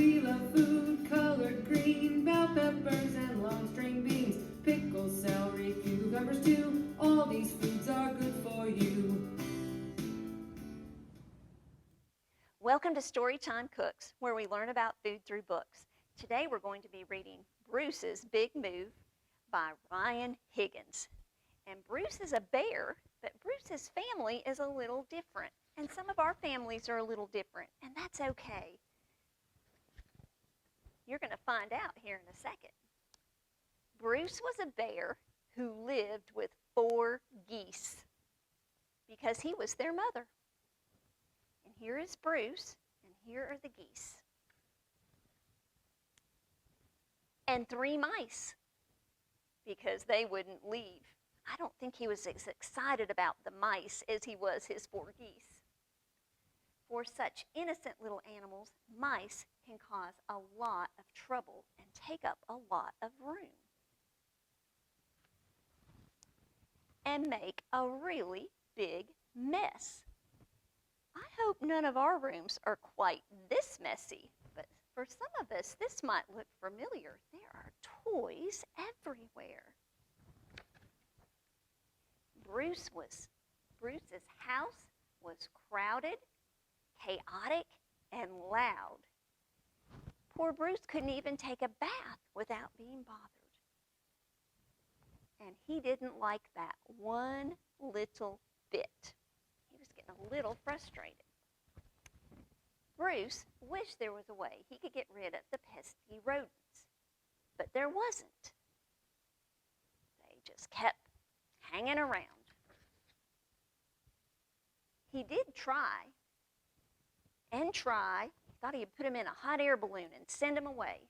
we love food, colored green, bell peppers and long string beans, pickles, celery, cucumbers too. All these foods are good for you. Welcome to Storytime Cooks, where we learn about food through books. Today we're going to be reading Bruce's Big Move by Ryan Higgins. And Bruce is a bear, but Bruce's family is a little different. And some of our families are a little different, and that's okay. You're going to find out here in a second. Bruce was a bear who lived with 4 geese because he was their mother. And here is Bruce, and here are the geese. And 3 mice, because they wouldn't leave. I don't think he was as excited about the mice as he was his 4 geese. For such innocent little animals, mice can cause a lot of trouble and take up a lot of room. And make a really big mess. I hope none of our rooms are quite this messy, but for some of us, this might look familiar. There are toys everywhere. Bruce's house was crowded, chaotic, and loud. Poor Bruce couldn't even take a bath without being bothered. And he didn't like that one little bit. He was getting a little frustrated. Bruce wished there was a way he could get rid of the pesky rodents, but there wasn't. They just kept hanging around. He did try and try. He thought he'd put him in a hot air balloon and send him away.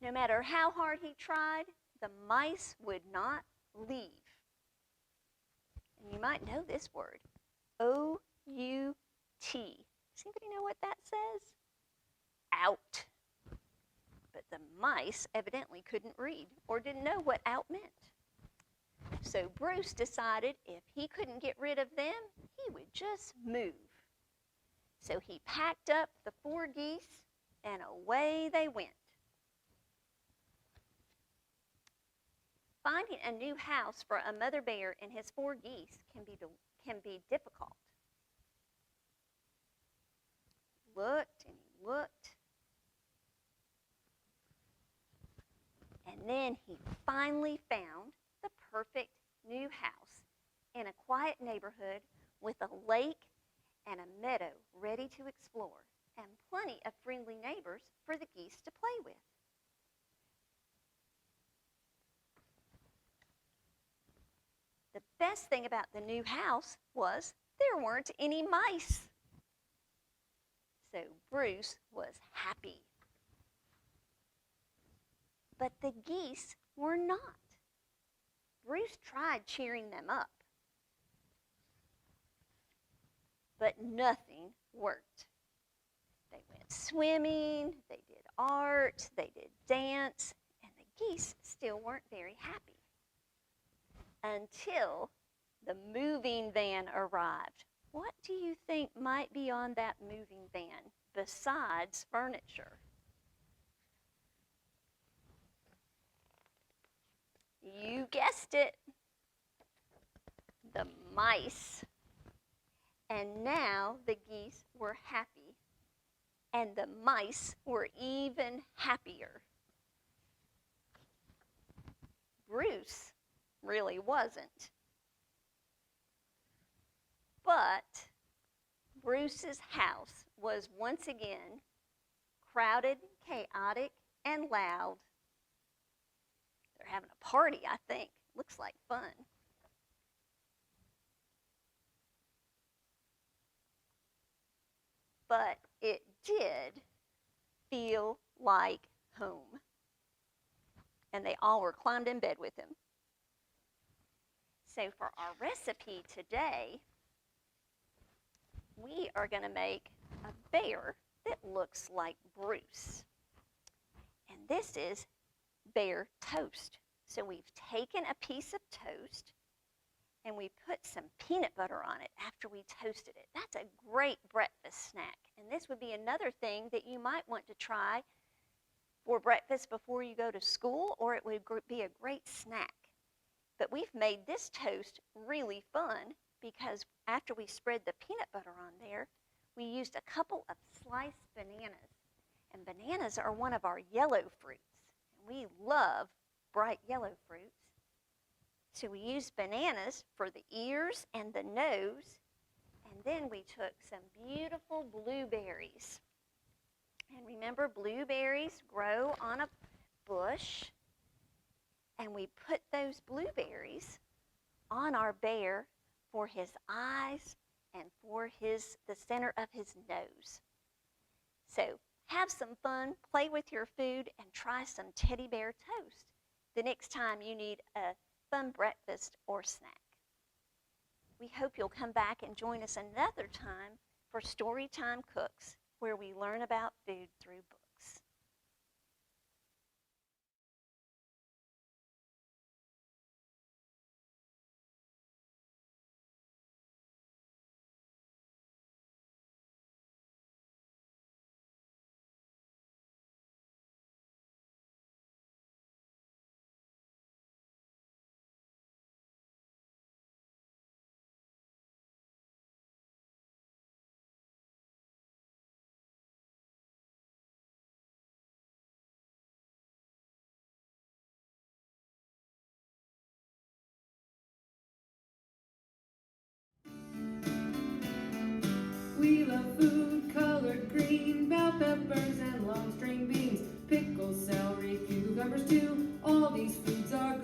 No matter how hard he tried, the mice would not leave. And you might know this word, O-U-T. Does anybody know what that says? Out. But the mice evidently couldn't read or didn't know what out meant. So Bruce decided if he couldn't get rid of them, he would just move. So he packed up the 4 geese and away they went. Finding a new house for a mother bear and his 4 geese can be difficult. He looked and he looked. And then he finally found the perfect new house in a quiet neighborhood with a lake and a meadow ready to explore and plenty of friendly neighbors for the geese to play with. The best thing about the new house was there weren't any mice. So Bruce was happy. But the geese were not. Bruce tried cheering them up, but nothing worked. They went swimming, they did art, they did dance, and the geese still weren't very happy. Until the moving van arrived. What do you think might be on that moving van besides furniture? You guessed it, the mice. And now the geese were happy, and the mice were even happier. Bruce really wasn't. But Bruce's house was once again crowded, chaotic, and loud. They're having a party, I think. Looks like fun. But it did feel like home. And they all were climbed in bed with him. So for our recipe today, we are going to make a bear that looks like Bruce. And this is bear toast. So we've taken a piece of toast and we put some peanut butter on it after we toasted it. That's a great breakfast snack. And this would be another thing that you might want to try for breakfast before you go to school, or it would be a great snack. But we've made this toast really fun because after we spread the peanut butter on there, we used a couple of sliced bananas. And bananas are one of our yellow fruits. And we love bright yellow fruits. So we used bananas for the ears and the nose. And then we took some beautiful blueberries. And remember, blueberries grow on a bush. And we put those blueberries on our bear for his eyes and for the center of his nose. So have some fun, play with your food, and try some teddy bear toast the next time you need a fun breakfast or snack. We hope you'll come back and join us another time for Storytime Cooks, where we learn about food through books. We love food colored green, bell peppers and long string beans, pickles, celery, cucumbers too. All these foods are good